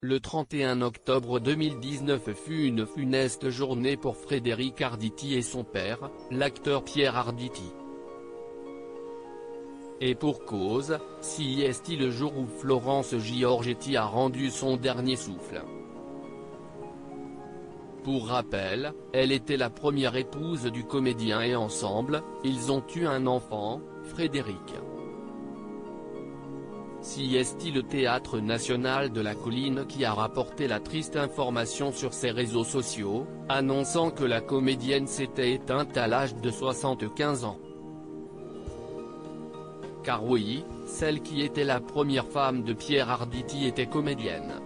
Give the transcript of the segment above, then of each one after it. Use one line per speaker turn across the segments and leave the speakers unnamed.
Le 31 octobre 2019 fut une funeste journée pour Frédéric Arditi et son père, l'acteur Pierre Arditi. Et pour cause, si est-il le jour où Florence Giorgetti a rendu son dernier souffle. Pour rappel, elle était la première épouse du comédien et ensemble, ils ont eu un enfant, Frédéric. Si est-il le Théâtre National de la Colline qui a rapporté la triste information sur ses réseaux sociaux, annonçant que la comédienne s'était éteinte à l'âge de 75 ans. Car oui, celle qui était la première femme de Pierre Arditi était comédienne.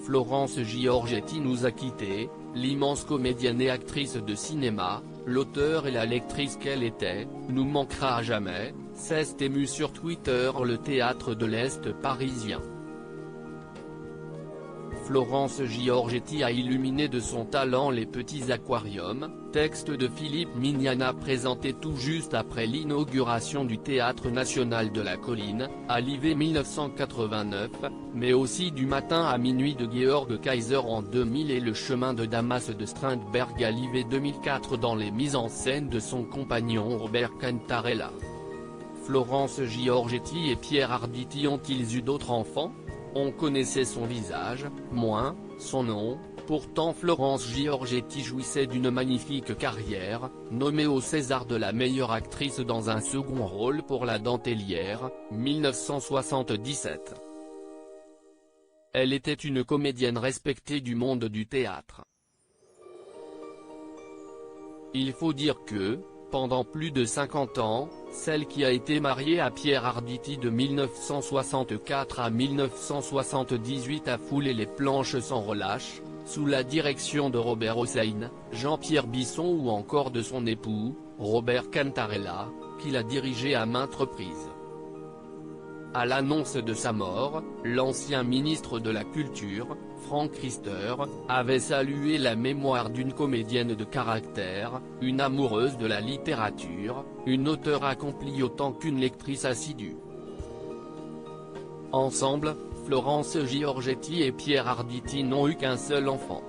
Florence Giorgetti nous a quittés, l'immense comédienne et actrice de cinéma, l'auteure et la lectrice qu'elle était, nous manquera à jamais, s'est ému sur Twitter le théâtre de l'Est parisien. Florence Giorgetti a illuminé de son talent les petits aquariums, texte de Philippe Mignana présenté tout juste après l'inauguration du Théâtre National de la Colline, à l'IV 1989, mais aussi du matin à minuit de Georg Kaiser en 2000 et le chemin de Damas de Strindberg à l'IV 2004 dans les mises en scène de son compagnon Robert Cantarella. Florence Giorgetti et Pierre Arditi ont-ils eu d'autres enfants? On connaissait son visage, moins, son nom. Pourtant Florence Giorgetti jouissait d'une magnifique carrière, nommée au César de la meilleure actrice dans un second rôle pour La Dentelière, 1977. Elle était une comédienne respectée du monde du théâtre. Il faut dire que, pendant plus de 50 ans, celle qui a été mariée à Pierre Arditi de 1964 à 1978 a foulé les planches sans relâche, sous la direction de Robert Hossein, Jean-Pierre Bisson ou encore de son époux, Robert Cantarella, qui l'a dirigé à maintes reprises. À l'annonce de sa mort, l'ancien ministre de la Culture, Franck Riester, avait salué la mémoire d'une comédienne de caractère, une amoureuse de la littérature, une auteure accomplie autant qu'une lectrice assidue. Ensemble, Florence Giorgetti et Pierre Arditi n'ont eu qu'un seul enfant.